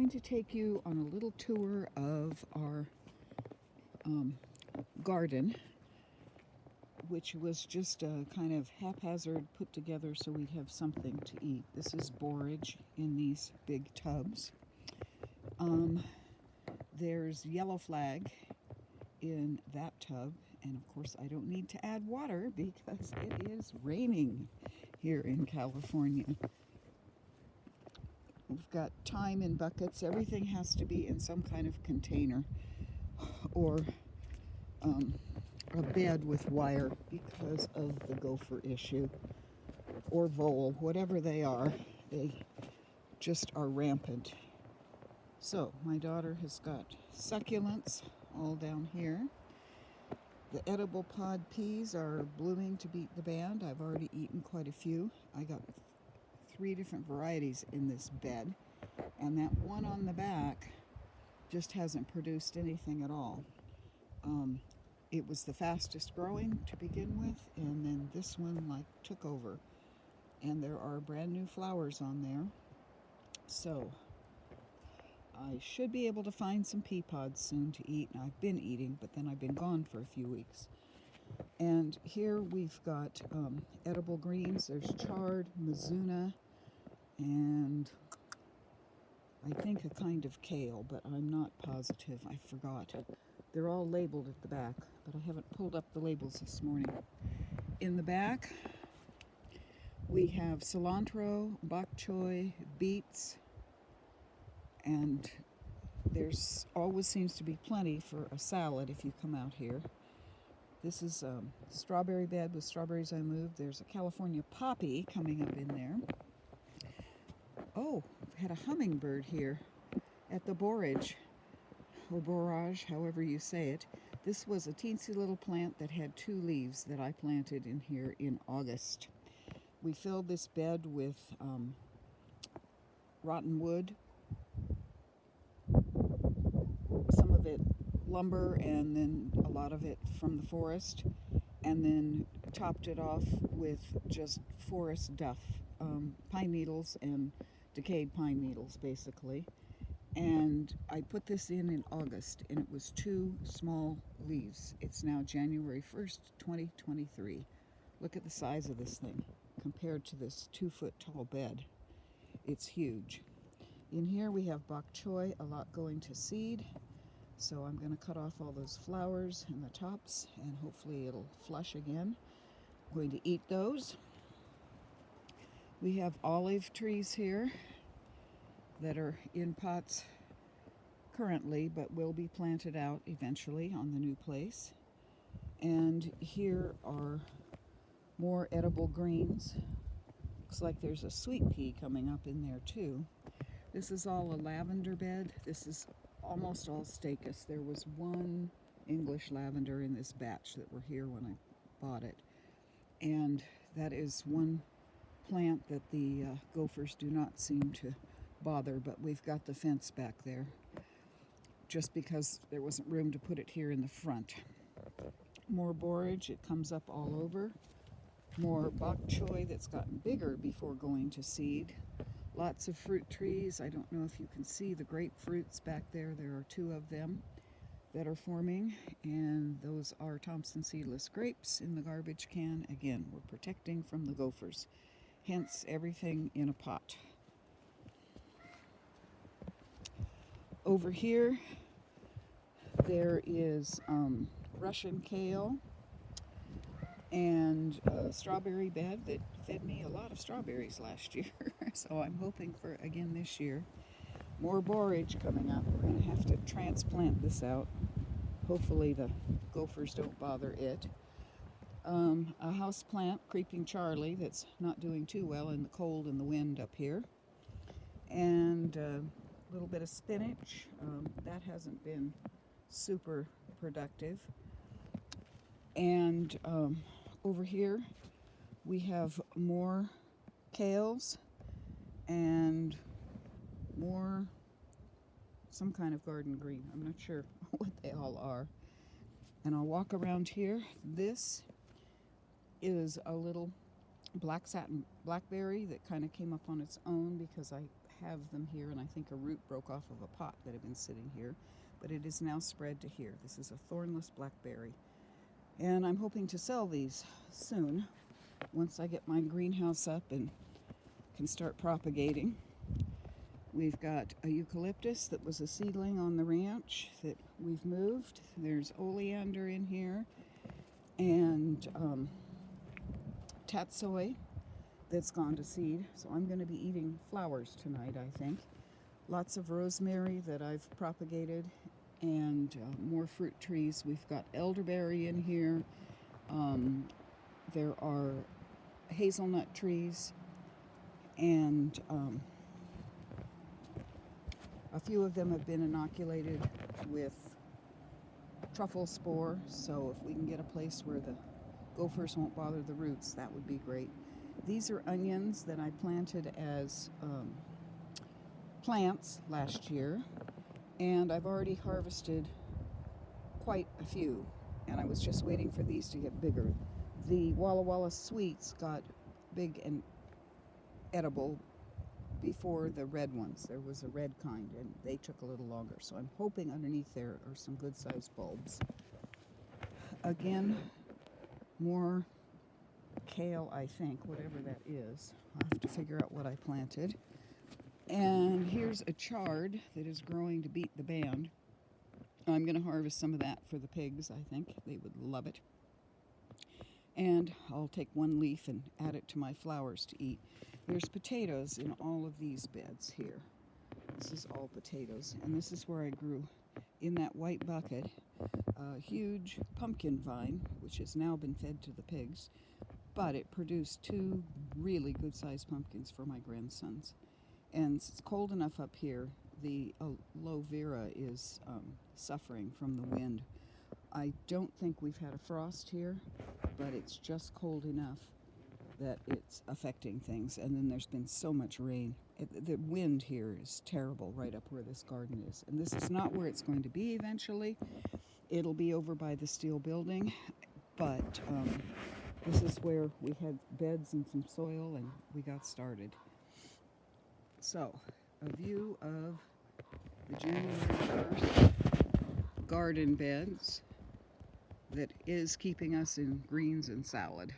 going to take you on a little tour of our garden, which was just a kind of haphazard put together so we'd have something to eat. This is borage in these big tubs. There's yellow flag in that tub, and of course I don't need to add water because it is raining here in California. We've got thyme in buckets. Everything has to be in some kind of container or a bed with wire because of the gopher issue, or vole, whatever they are. They just are rampant. So my daughter has got succulents all down here. The edible pod peas are blooming to beat the band. I've already eaten quite a few. I got 3 different varieties in this bed, and that one on the back just hasn't produced anything at all. It was the fastest growing to begin with, and then this one took over, and there are brand new flowers on there. So I should be able to find some pea pods soon to eat. And I've been eating, but then I've been gone for a few weeks. And here we've got edible greens. There's chard, mizuna, and I think a kind of kale, but I'm not positive. I forgot. They're all labeled at the back, but I haven't pulled up the labels this morning. In the back, we have cilantro, bok choy, beets, and there's always seems to be plenty for a salad if you come out here. This is a strawberry bed with strawberries I moved. There's a California poppy coming up in there. Oh, I've had a hummingbird here at the borage, or borage, however you say it. This was a teensy little plant that had 2 leaves that I planted in here in August. We filled this bed with rotten wood, some of it lumber and then a lot of it from the forest, and then topped it off with just forest duff, pine needles and decayed pine needles basically. And I put this in August, and it was 2 small leaves. It's now January 1st, 2023. Look at the size of this thing compared to this 2-foot tall bed. It's huge. In here we have bok choy, a lot going to seed. So I'm going to cut off all those flowers and the tops, and hopefully it'll flush again. I'm going to eat those. We have olive trees here that are in pots currently, but will be planted out eventually on the new place. And here are more edible greens. Looks like there's a sweet pea coming up in there too. This is all a lavender bed. This is almost all stachys. There was 1 English lavender in this batch that were here when I bought it. And that is one plant that the gophers do not seem to bother, but we've got the fence back there just because there wasn't room to put it here in the front. More borage, it comes up all over. More bok choy that's gotten bigger before going to seed. Lots of fruit trees. I don't know if you can see the grapefruits back there. There are 2 of them that are forming, and those are Thompson seedless grapes in the garbage can. Again, we're protecting from the gophers, hence everything in a pot. Over here, there is Russian kale and a strawberry bed that fed me a lot of strawberries last year. So I'm hoping for again this year. More borage coming up. We're going to have to transplant this out. Hopefully the gophers don't bother it. A house plant, Creeping Charlie, that's not doing too well in the cold and the wind up here. And a little bit of spinach. That hasn't been super productive. And over here we have more kales and more some kind of garden green. I'm not sure what they all are. And I'll walk around here. This is a little black satin blackberry that kind of came up on its own because I have them here, and I think a root broke off of a pot that had been sitting here, but it is now spread to here. This is a thornless blackberry, and I'm hoping to sell these soon once I get my greenhouse up and can start propagating. We've got a eucalyptus that was a seedling on the ranch that we've moved. There's oleander in here, and tatsoi that's gone to seed. So I'm going to be eating flowers tonight, I think. Lots of rosemary that I've propagated, and more fruit trees. We've got elderberry in here. There are hazelnut trees, and a few of them have been inoculated with truffle spore, so if we can get a place where the gophers won't bother the roots, that would be great. These are onions that I planted as plants last year, and I've already harvested quite a few, and I was just waiting for these to get bigger. The Walla Walla sweets got big and edible before the red ones. There was a red kind, and they took a little longer, so I'm hoping underneath there are some good sized bulbs. Again, more kale, I think, whatever that is. I'll have to figure out what I planted. And here's a chard that is growing to beat the band. I'm going to harvest some of that for the pigs, I think. They would love it. And I'll take one leaf and add it to my flowers to eat. There's potatoes in all of these beds here. This is all potatoes, and this is where I grew, in that white bucket, a huge pumpkin vine, which has now been fed to the pigs, but it produced 2 really good-sized pumpkins for my grandsons. And it's cold enough up here, the aloe vera is suffering from the wind. I don't think we've had a frost here, but it's just cold enough that it's affecting things. And then there's been so much rain. The wind here is terrible right up where this garden is. And this is not where it's going to be eventually. It'll be over by the steel building, but this is where we had beds and some soil, and we got started. So, a view of the January 1st garden beds that is keeping us in greens and salad.